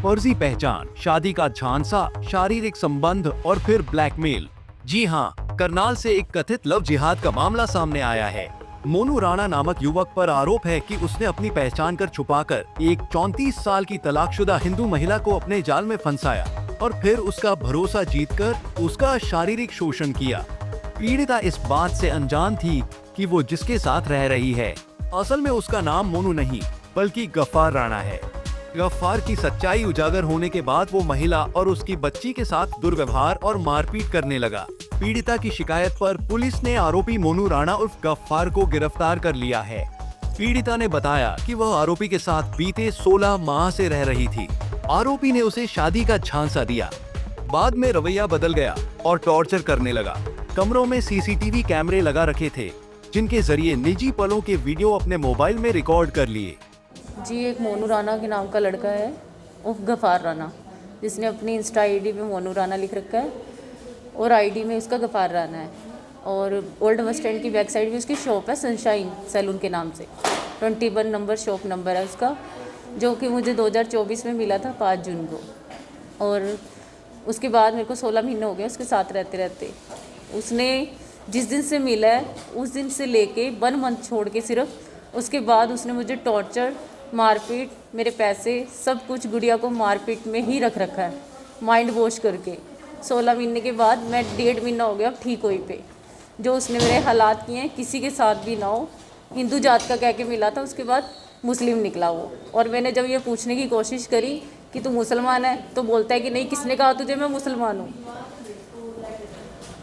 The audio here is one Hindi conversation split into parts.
फर्जी पहचान, शादी का झांसा, शारीरिक संबंध और फिर ब्लैकमेल। जी हाँ, करनाल से एक कथित लव जिहाद का मामला सामने आया है। मोनू राणा नामक युवक पर आरोप है कि उसने अपनी पहचान कर छुपाकर एक 34 साल की तलाकशुदा हिंदू महिला को अपने जाल में फंसाया और फिर उसका भरोसा जीतकर उसका शारीरिक शोषण किया। पीड़िता इस बात से अनजान थी कि वो जिसके साथ रह रही है असल में उसका नाम मोनू नहीं बल्कि गफ्फार राणा है। गफ्फार की सच्चाई उजागर होने के बाद वो महिला और उसकी बच्ची के साथ दुर्व्यवहार और मारपीट करने लगा। पीड़िता की शिकायत पर पुलिस ने आरोपी मोनू राणा उर्फ गफ्फार को गिरफ्तार कर लिया है। पीड़िता ने बताया कि वह आरोपी के साथ बीते 16 माह से रह रही थी। आरोपी ने उसे शादी का झांसा दिया, बाद में रवैया बदल गया और टॉर्चर करने लगा। कमरों में सीसीटीवी कैमरे लगा रखे थे जिनके जरिए निजी पलों के वीडियो अपने मोबाइल में रिकॉर्ड कर लिए। जी, एक मोनू राणा के नाम का लड़का है उर्फ गफ्फार राणा, जिसने अपनी इंस्टा आईडी में मोनू राणा लिख रखा है और आईडी में उसका गफ्फार राणा है। और ओल्ड बस स्टैंड की बैक साइड में उसकी शॉप है सनशाइन सैलून के नाम से। 21 नंबर शॉप नंबर है उसका, जो कि मुझे 2024 में मिला था 5 जून को। और उसके बाद मेरे को 16 महीने हो गए उसके साथ रहते रहते। उसने जिस दिन से मिला है उस दिन से लेके 1 मंथ छोड़ के सिर्फ उसके बाद उसने मुझे टॉर्चर, मारपीट, मेरे पैसे सब कुछ गुड़िया को मारपीट में ही रख रखा है, माइंड वॉश करके। 16 महीने के बाद मैं 1.5 महीना हो गया अब ठीक हुई पे। जो उसने मेरे हालात किए हैं किसी के साथ भी ना हो। हिंदू जात का कह के मिला था, उसके बाद मुस्लिम निकला वो। और मैंने जब ये पूछने की कोशिश करी कि तू मुसलमान है तो बोलता है कि नहीं, किसने कहा तुझे मैं मुसलमान हूँ।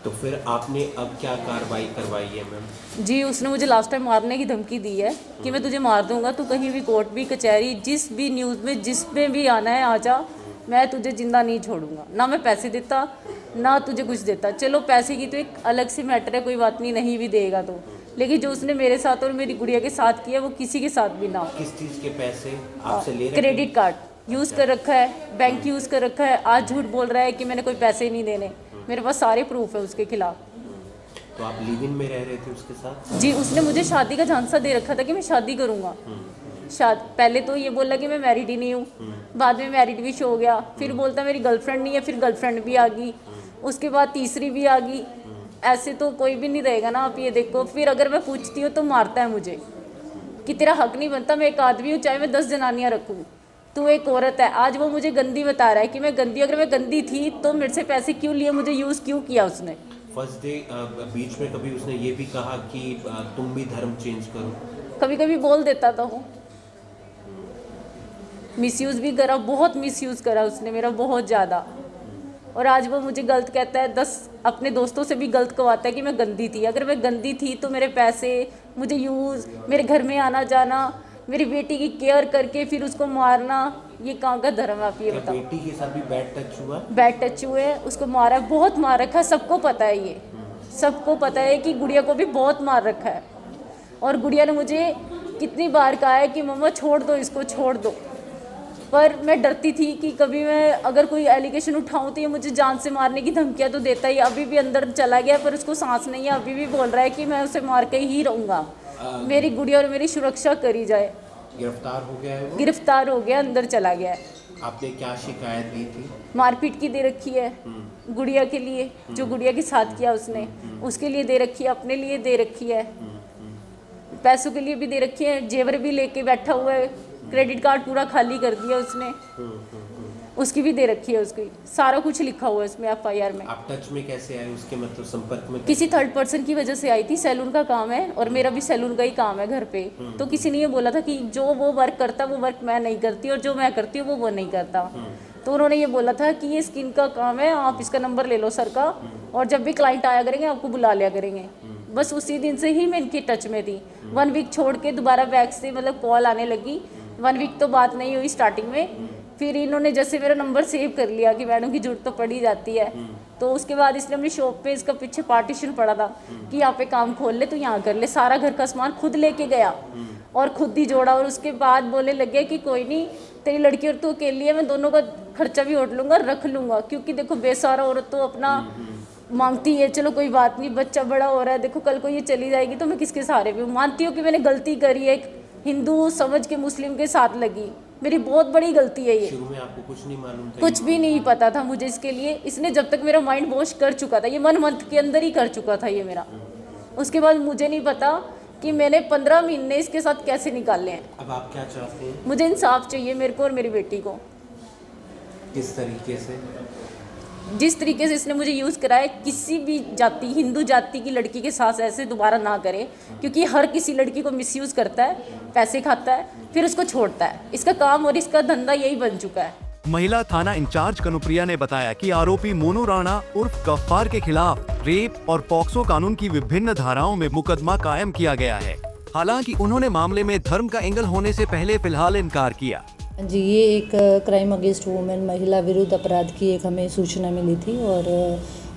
तो फिर आपने अब क्या कार्रवाई करवाई है मैम? जी, उसने मुझे लास्ट टाइम मारने की धमकी दी है कि मैं तुझे मार दूंगा, तू कहीं भी कोर्ट भी कचहरी जिस भी न्यूज़ में जिस में भी आना है आ जा, मैं तुझे जिंदा नहीं छोड़ूंगा। ना मैं पैसे देता ना तुझे कुछ देता। चलो पैसे की तो एक अलग से मैटर है, कोई बात नहीं भी देगा तो, लेकिन जो उसने मेरे साथ और मेरी गुड़िया के साथ किया वो किसी के साथ भी ना हो। किस चीज़ के पैसे आपसे ले रहे हैं? क्रेडिट कार्ड यूज़ कर रखा है, बैंक यूज़ कर रखा है। आज झूठ बोल रहा है कि मैंने कोई पैसे नहीं देने, मेरे पास सारे प्रूफ है उसके खिलाफ। तो आप लिव इन में रह रहे थे उसके साथ? जी, उसने मुझे शादी का झांसा दे रखा था कि मैं शादी करूंगा। पहले तो ये बोला कि मैं मैरिड ही नहीं हूँ, बाद में मैरिड भी शो हो गया, फिर बोलता मेरी गर्लफ्रेंड नहीं है, फिर गर्लफ्रेंड भी आ गई, उसके बाद तीसरी भी आ गई। ऐसे तो कोई भी नहीं रहेगा ना, आप ये देखो। फिर अगर मैं पूछती हूँ तो मारता है मुझे कि तेरा हक नहीं बनता, मैं एक आदमी हूँ चाहे मैं 10 जनानियाँ रखूँ, तू एक औरत है। आज वो मुझे गंदी बता रहा है कि मैं गंदी, अगर मैं गंदी थी तो मेरे से पैसे क्यों लिए, मुझे यूज़ क्यों किया उसने। फर्स्ट डे बीच में कभी उसने ये भी कहा कि तुम भी धर्म चेंज करो? कभी कभी बोल देता था वो। मिसयूज़ भी करा, बहुत मिसयूज़ करा उसने मेरा, बहुत ज़्यादा। और आज वो मुझे गलत कहता है, 10 अपने दोस्तों से भी गलत कहवाता है कि मैं गंदी थी। अगर मैं गंदी थी तो मेरे पैसे, मुझे यूज़, मेरे घर में आना जाना, मेरी बेटी की केयर करके फिर उसको मारना, ये कहाँ का धर्म है आप ये बताओ। बेटी के साथ भी बैड टच हुआ? बैड टच हुए, उसको मारा, बहुत मार रखा है, सबको पता है ये, सबको पता है कि गुड़िया को भी बहुत मार रखा है। और गुड़िया ने मुझे कितनी बार कहा है कि मम्मा छोड़ दो इसको, छोड़ दो, पर मैं डरती थी कि कभी मैं अगर कोई एलिगेशन उठाऊं तो ये मुझे जान से मारने की धमकियां तो देता ही। अभी भी अंदर चला गया पर उसको सांस नहीं है, अभी भी बोल रहा है कि मैं उसे मार के ही रहूँगा, मेरी गुड़िया और मेरी सुरक्षा करी जाए। गिरफ्तार हो गया है वो? गिरफ्तार हो गया, अंदर चला गया है। आपने क्या शिकायत दी थी? मारपीट की दे रखी है गुड़िया के लिए, जो गुड़िया के साथ किया उसने, उसके लिए दे रखी है, अपने लिए दे रखी है, पैसों के लिए भी दे रखी है, जेवर भी लेके बैठा हुआ है, क्रेडिट कार्ड पूरा खाली कर दिया उसने, उसकी भी दे रखी है, उसकी सारा कुछ लिखा हुआ है उसमें एफआईआर में। आप टच में कैसे आए उसके, मतलब संपर्क में? किसी थर्ड पर्सन की वजह से आई थी। सैलून का काम है और मेरा भी सैलून का ही काम है घर पे, तो किसी ने ये बोला था कि जो वो वर्क करता वो वर्क मैं नहीं करती और जो मैं करती हूँ वो नहीं करता। तो उन्होंने ये बोला था कि ये स्किन का काम है, आप इसका नंबर ले लो सर का, और जब भी क्लाइंट आया करेंगे आपको बुला लिया करेंगे। बस उसी दिन से ही मैं इनकी टच में थी। 1 वीक छोड़ के दोबारा बैक से मतलब कॉल आने लगी। 1 वीक तो बात नहीं हुई स्टार्टिंग में, फिर इन्होंने जैसे मेरा नंबर सेव कर लिया कि मैडम की जरूरत तो पड़ी जाती है, तो उसके बाद इसने अपनी शॉप पे, इसका पीछे पार्टीशन पड़ा था कि यहाँ पे काम खोल ले, तो यहाँ कर ले। सारा घर का सामान खुद लेके गया और खुद ही जोड़ा, और उसके बाद बोलने लग गया कि कोई नहीं, तेरी लड़की और तू अकेली है, मैं दोनों का खर्चा भी उठ लूँगा, रख लूँगा, क्योंकि देखो बेसहारा औरत तो अपना मांगती है। चलो कोई बात नहीं, बच्चा बड़ा हो रहा है, देखो कल को ये चली जाएगी तो मैं किसके सहारे भी हूँ। मानती हूँ कि मैंने गलती करी है, एक हिंदू समझ के मुस्लिम के साथ लगी, मेरी बहुत बड़ी गलती है ये। शुरू में आपको कुछ नहीं मालूम था? कुछ भी नहीं पता था मुझे इसके लिए। इसने जब तक मेरा माइंड वॉश कर चुका था, ये मन मंथ के अंदर ही कर चुका था ये मेरा। उसके बाद मुझे नहीं पता कि मैंने 15 महीने इसके साथ कैसे निकाले हैं। अब आप क्या चाहते हैं? मुझे इंसाफ चाहिए मेरे को और मेरी बेटी को। किस तरीके से? जिस तरीके से इसने मुझे यूज़ कराया, किसी भी जाति, हिंदू जाति की लड़की के साथ ऐसे दोबारा ना करे, क्योंकि हर किसी लड़की को मिसयूज़ करता है, पैसे खाता है, फिर उसको छोड़ता है। इसका काम और इसका धंधा यही बन चुका है। महिला थाना इंचार्ज कनुप्रिया ने बताया कि आरोपी मोनू राणा उर्फ गफ्फार के खिलाफ रेप और पॉक्सो कानून की विभिन्न धाराओं में मुकदमा कायम किया गया है। हालांकि उन्होंने मामले में धर्म का एंगल होने से पहले फिलहाल इनकार किया। जी, ये एक क्राइम अगेंस्ट वुमेन, महिला विरुद्ध अपराध की एक हमें सूचना मिली थी और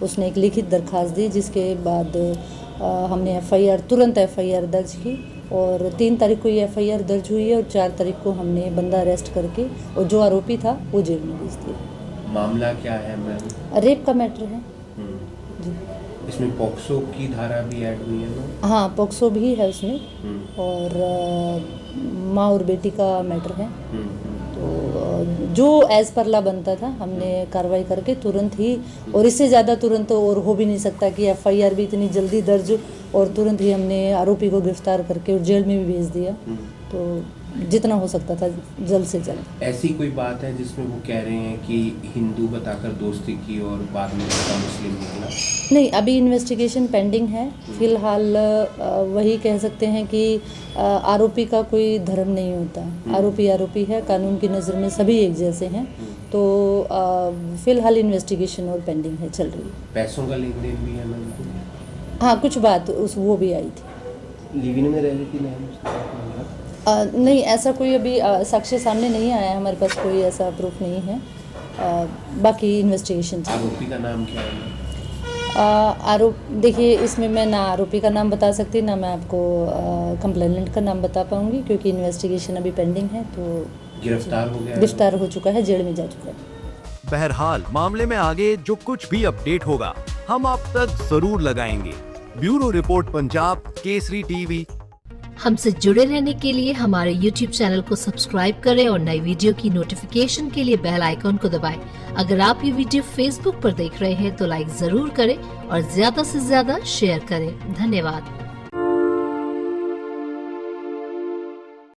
उसने एक लिखित दरखास्त दी, जिसके बाद हमने तुरंत एफआईआर दर्ज की और 3 तारीख को ये एफआईआर दर्ज हुई है और 4 तारीख को हमने बंदा अरेस्ट करके और जो आरोपी था वो जेल में भेज दिया। मामला क्या है मैम? रेप का मैटर है जी। इसमें पॉक्सो की धारा भी ऐड हुई है ना? हाँ, पॉक्सो भी है उसमें और माँ और बेटी का मैटर है। तो जो एज पर ला बनता था हमने कार्रवाई करके तुरंत ही, और इससे ज़्यादा तुरंत और हो भी नहीं सकता कि एफआईआर भी इतनी जल्दी दर्ज, और तुरंत ही हमने आरोपी को गिरफ्तार करके और जेल में भी भेज दिया। तो जितना हो सकता था जल्द से जल्द। ऐसी कोई बात है जिसमें वो कह रहे हैं कि हिंदू बताकर दोस्ती की और बाद में उसका मुस्लिम निकला? नहीं, अभी इन्वेस्टिगेशन पेंडिंग है। फिलहाल वही कह सकते हैं कि आरोपी का कोई धर्म नहीं होता। आरोपी आरोपी है, कानून की नज़र में सभी एक जैसे हैं। तो फिलहाल इन्वेस्टिगेशन और पेंडिंग है, चल रही है। पैसों का लेन देन भी है मैम? हाँ, कुछ बात वो भी आई थी। लिव-इन में रह रही थी मैम? नहीं, ऐसा कोई अभी साक्ष्य सामने नहीं आया है, हमारे पास कोई ऐसा प्रूफ नहीं है। बाकी इन्वेस्टिगेशन। आरोपी का नाम क्या है? देखिए, इसमें मैं ना आरोपी का नाम बता सकती, ना मैं आपको कंप्लेनेंट का नाम बता पाऊंगी, क्योंकि इन्वेस्टिगेशन अभी पेंडिंग है। तो गिरफ्तार हो गया? गिरफ्तार हो चुका है, जेल में जा चुका है। बहरहाल मामले में आगे जो कुछ भी अपडेट होगा हम आप तक जरूर लगाएंगे। Bureau report, Punjab Kesari TV. हमसे जुड़े रहने के लिए हमारे YouTube चैनल को सब्सक्राइब करें और नई वीडियो की नोटिफिकेशन के लिए बेल आइकॉन को दबाएं। अगर आप ये वीडियो Facebook पर देख रहे हैं तो लाइक जरूर करें और ज्यादा से ज्यादा शेयर करें। धन्यवाद।